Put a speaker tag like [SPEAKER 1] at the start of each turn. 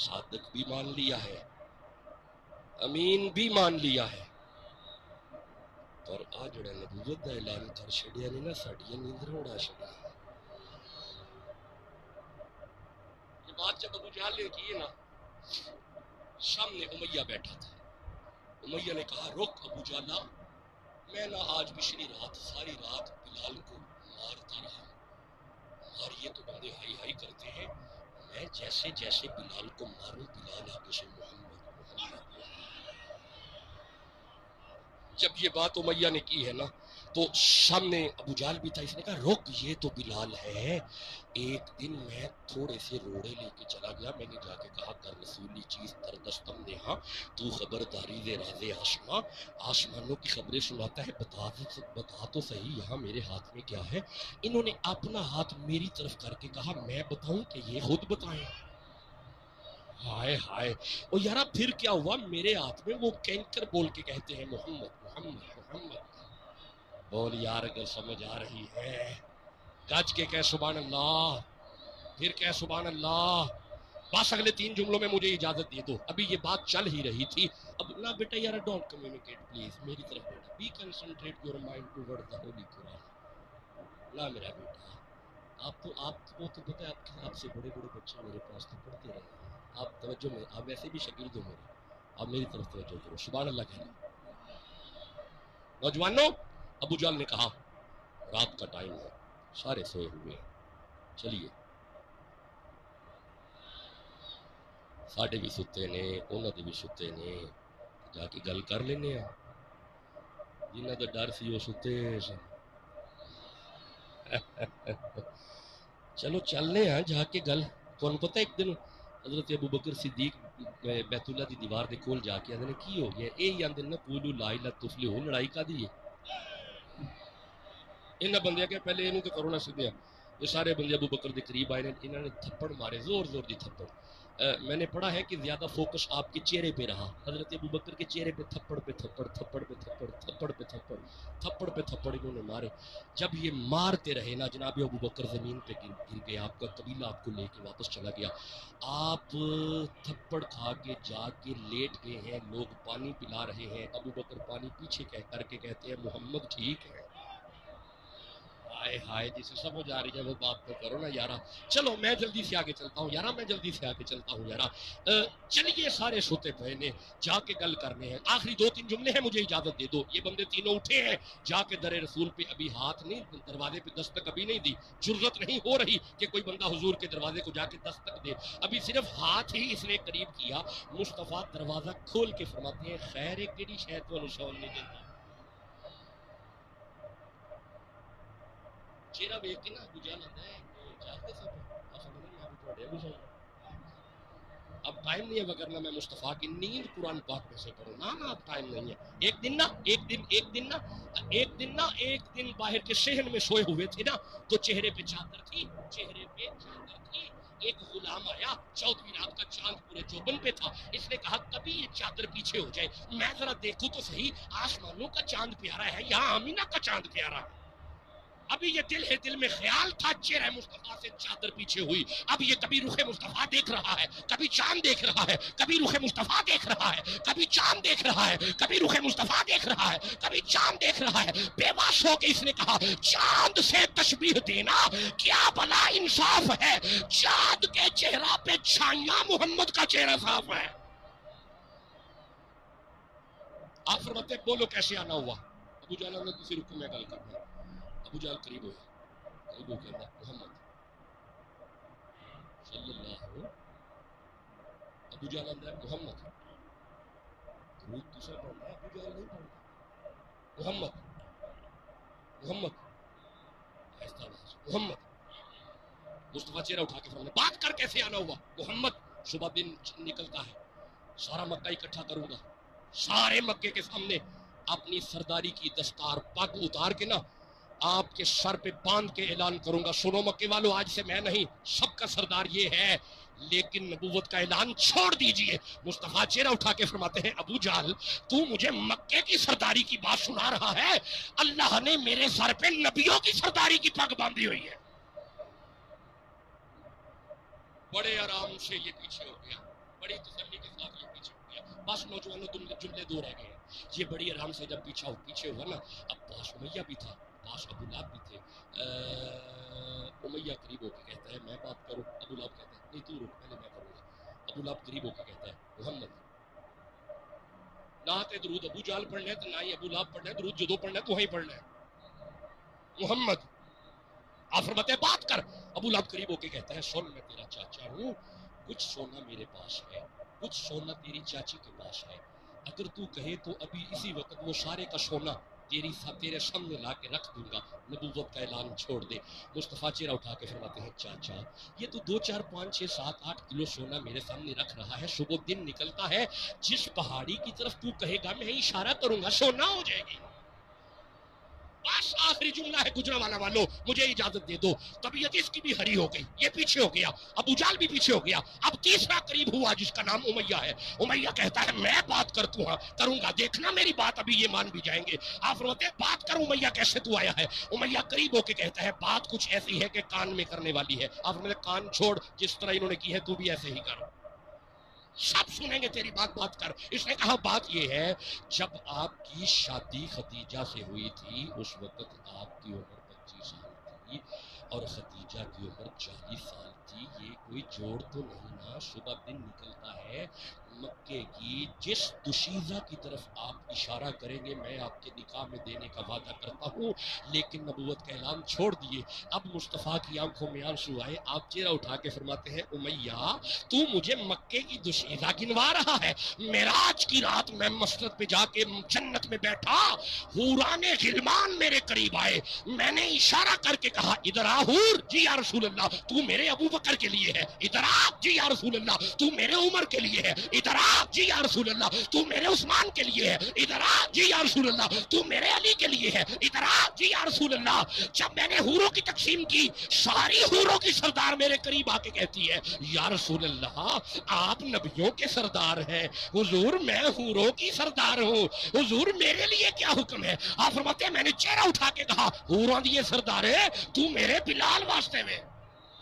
[SPEAKER 1] صادق بھی مان لیا ہے، امین بھی مان لیا ہے، پر آ جڑا نبوت دا اعلان کر چھڑیا نے نا ساڈیاں نیندراں اڑا چھڑیا۔ یہ بات جب ابو جہل نے کی ہے نا، سامنے امیہ بیٹھا تھا، امیہ نے کہا رک ابو جہل، میں نہ آج پچھلی رات ساری رات بلال کو مارتا رہا، اور یہ تو بندے ہائی ہائی کرتے ہیں، میں جیسے جیسے بلال کو ماروں بلال آگے سے محمد محمد۔ جب یہ بات امیہ نے کی ہے نا تو سامنے ابو جہل بھی تھا، اس نے کہا رک یہ تو بلال ہے، ایک دن میں تھوڑے سے روڑے لے کے چلا گیا، میں نے جا کے کہا کر رسولی چیز تر دستم نے ہاں تو خبرداری دے راز آسماں، آسمانوں کی خبریں سناتا ہے، بتا تو صحیح یہاں میرے ہاتھ میں کیا ہے۔ انہوں نے اپنا ہاتھ میری طرف کر کے کہا میں بتاؤں کہ یہ خود بتائیں۔ ہائے ہائے، او یارا پھر کیا ہوا، میرے ہاتھ میں وہ کینکر بول کے کہتے ہیں محمد محمد محمد۔ بول یار اگر سمجھ آ رہی ہے گج کے کہ سبحان اللہ، پھر کہ سبحان اللہ۔ بس اگلے 3 جملوں میں مجھے اجازت دے دو، ابھی یہ بات چل ہی رہی تھی۔ اب نہ بیٹا یار ڈونٹ کمیونیکیٹ پلیز، میری طرف بیٹا، be concentrate your mind toward the Holy Quran. نہ میرا بیٹا، آپ کو تو پتہ ہے آپ سے بڑے بڑے بچے میرے پاس تو پڑھتے رہے ہیں، آپ توجہ میں، آپ ویسے بھی شکیل دو میرے، آپ میری طرف توجہ کرو، سبحان اللہ کہنا۔ نوجوانوں، ابو جہل نے کہا رات کا ٹائم ہے، سارے سوئے ہوئے ہیں، چلیے ساڈے بھی ستے نے انہاں دے بھی ستے نے، جا کے گل کر لینے ہیں، جنہاں دا ڈر سی وہ ستے سن۔ چلو چلنے ہیں جا کے گل، تھانوں پتہ ایک دن حضرت ابو بکر صدیق بیت اللہ دی دیوار دے کول جا کے آندے کی ہو گیا، یہ آندے نا قولوا لا الہ تفلحوا، لڑائی کادی ہے؟ انہاں بندیاں کہ پہلے انہوں تے کرو نہ سدھیا، یہ سارے بندے ابو بکر دے قریب آئے، انہوں نے تھپڑ مارے، زور زور دی تھپڑ۔ میں نے پڑھا ہے کہ زیادہ فوکس آپ کے چہرے پہ رہا، حضرت ابو بکر کے چہرے پہ تھپڑ پہ تھپڑ، تھپڑ پہ تھپڑ، تھپڑ پہ تھپڑ، تھپڑ پہ تھپڑ انہوں نے مارے۔ جب یہ مارتے رہے نا جناب ابو بکر زمین پہ گر گئے، آپ کا قبیلہ آپ کو لے کے واپس چلا گیا، آپ تھپڑ کھا کے جا کے لیٹ گئے ہیں، لوگ پانی پلا رہے ہیں، ابو بکر پانی پیچھے کر کے کہتے ہیں محمد ٹھیک ہے۔ ہائے ہائے، جسے سمجھ آ رہی ہے وہ بات تو کرو نا یارا۔ چلو میں جلدی سے آگے چلتا ہوں یارا، میں جلدی سے آگے چلتا ہوں یارا۔ چلیے سارے سوتے پئے نے، جا کے گل کرنے ہیں، آخری 2-3 جملے ہیں، مجھے اجازت دے دو۔ یہ بندے تینوں اٹھے ہیں، جا کے در رسول پہ ابھی ہاتھ نہیں، دروازے پہ دستک ابھی نہیں دی، جرت نہیں ہو رہی کہ کوئی بندہ حضور کے دروازے کو جا کے دستک دے، ابھی صرف ہاتھ ہی اس نے قریب کیا، مصطفیٰ دروازہ کھول کے فرماتے ہیں خیر ایک کیڑی شاید تو نشان نہیں دیتی۔ چہرہ ویکھ کے نا ابو جہل آتا ہے جاگتے سب آپ سمجھ میں آپ تھوڑے ابو سن۔ اب ٹائم نہیں ہے وگرنہ میں مصطفیٰ کی نیند قرآن پاک میں سے پڑھوں، نہ اب ٹائم نہیں ہے۔ ایک دن باہر کے صحن میں سوئے ہوئے تھے نا، تو چہرے پہ چادر تھی، ایک غلام آیا، 14ویں رات کا چاند پورے چوبن پہ تھا، اس نے کہا کبھی یہ چادر پیچھے ہو جائے میں ذرا دیکھوں تو صحیح آسمانوں کا چاند پیارا ہے یا آمینہ کا چاند پیارا ہے۔ ابھی یہ دل میں خیال تھا، چہرہ مصطفیٰ سے چادر پیچھے ہوئی، اب یہ کبھی رخ مصطفیٰ دیکھ رہا ہے، کبھی چاند دیکھ رہا ہے، کبھی رخ مصطفیٰ دیکھ رہا ہے، کبھی چاند دیکھ رہا ہے، کبھی رخ مصطفیٰ دیکھ رہا ہے، کبھی چاند دیکھ رہا ہے۔ بے واس ہو کے اس نے کہا چاند سے تشبیہ دینا کیا بلا انصاف ہے، چاند کے چہرہ پہ چھائیاں محمد کا چہرہ صاف ہے۔ آپ فرماتے بولو کیسے آنا ہوا؟ ابو جہل نے کسی رکو میں گل کرنا، ابو جہل قریب ہوئے، قریب ہو کے محمد صلی اللہ، ابو جہل اندر محمد درود دوسرا پڑھنا ہے، ابو جہل نہیں پڑھنا، محمد محمد ایسا آواز محمد۔ مصطفیٰ چہرہ اٹھا کے فرمانے بات کر کیسے آنا ہوا؟ محمد صبح دن نکلتا ہے، سارا مکہ اکٹھا کروں گا، سارے مکے کے سامنے اپنی سرداری کی دستار پگ اتار کے نا آپ کے سر پہ باندھ کے اعلان کروں گا سنو مکے والو، آج سے میں نہیں سب کا سردار یہ ہے، لیکن نبوت کا اعلان چھوڑ دیجئے۔ مصطفیٰ چہرہ اٹھا کے فرماتے ہیں ابو جہل تو مجھے مکے کی سرداری کی بات سنا رہا ہے، اللہ نے میرے سر پہ نبیوں کی سرداری کی پگ باندھی ہوئی ہے۔ بڑے آرام سے یہ پیچھے ہو گیا، بڑی تسلی کے ساتھ یہ پیچھے ہو گیا. بس نوجوانوں تم جملے دو رہ گئے ہیں. یہ بڑی آرام سے جب پیچھے ہوا نا, اب پاس امیہ بھی تھا, پاس ابو لہب بھی تھے. امیہ قریب ہو کے کہتا ہے میں بات کروں. ابو لہب کہتا ہے نہیں تو رک, پہلے میں کروں گا. ابو لہب قریب ہو کے کہتا ہے محمد, نہ تے درود ابو جال پڑھنا ہے تو نہ ہی ابو لہب پڑھنا ہے. درود جدو پڑھنا ہے تو وہیں پڑھنا ہے. محمد آپ فرماتے ہیں بات کر. ابو لہب قریب ہو کے کہتا ہے سن, میں تیرا چاچا ہوں, کچھ سونا میرے پاس ہے, کچھ سونا تیری چاچی کے پاس ہے. اگر تو کہے تو ابھی اسی وقت وہ سارے کا سونا تیرے سامنے لا کے رکھ دوں گا. نبوت کا اعلان چھوڑ دے. مصطفیٰ چہرہ اٹھا کے فرماتے ہیں چاچا یہ تو 2 4 5 6 7 8 کلو سونا میرے سامنے رکھ رہا ہے. صبح دن نکلتا ہے, جس پہاڑی کی طرف تو کہے گا میں اشارہ کروں گا سونا ہو جائے گی. بس آخری جملہ ہے گجرانوالہ والوں, مجھے اجازت دے دو. طبیعت اس کی بھی ہری ہو گئی, یہ پیچھے ہو گیا, ابو جال بھی پیچھے ہو گیا. اب تیسرا قریب ہوا جس کا نام امیہ ہے. امیہ کہتا ہے میں بات کروں گا, دیکھنا میری بات ابھی یہ مان بھی جائیں گے. آپ فرماتے ہیں بات کر امیہ کیسے تو آیا ہے. امیہ قریب ہو کے کہتا ہے بات کچھ ایسی ہے کہ کان میں کرنے والی ہے. آپ فرماتے ہیں کان چھوڑ, جس طرح انہوں نے کی ہے تو بھی ایسے ہی کر, سب سنیں گے تیری بات کر. اس نے کہا بات یہ ہے, جب آپ کی شادی خدیجہ سے ہوئی تھی اس وقت آپ کی عمر 25 سال تھی اور خدیجہ کی عمر 40 سال تھی. یہ کوئی جوڑ تو نہیں نا. صبح دن نکلتا ہے مکے کی جس دوشیزہ کی طرف آپ اشارہ کریں گے میں آپ کے نکاح میں دینے کا وعدہ کرتا ہوں. لیکن نبوت کا اعلان چھوڑ دیے. اب مصطفیٰ کی آنکھوں میں آنسو آئے. آپ چہرہ اٹھا کے فرماتے ہیں امیہ تو مجھے مکے کی دوشیزہ گنوا رہا ہے. معراج کی رات میں مسجد پہ جا کے جنت میں بیٹھا, حوران غلمان میرے قریب آئے, میں نے اشارہ کر کے کہا ادھر آ حور. جی یا رسول اللہ تو میرے ابو بکر کے لیے ہے. ادھر آ. جی یا رسول اللہ تو میرے عمر کے لیے ہے. ادھر آ. جی یا رسول اللہ تو میرے عثمان کے لیے ہے. ادھر آ. جی یا رسول اللہ تو میرے علی کے لیے ہے. ادھر آ. جی یا رسول اللہ. جب میں نے حوروں کی تقسیم کی, ساری حوروں کی سردار میرے قریب آ کے کہتی ہے یا رسول اللہ آپ نبیوں کے سردار ہیں. حضور میں حوروں کی سردار ہوں, حضور میرے لیے کیا حکم ہے. آپ فرماتے ہیں میں نے چہرہ اٹھا کے کہا حوراں دی سردار ہے, تو میرے بلال واسطے میں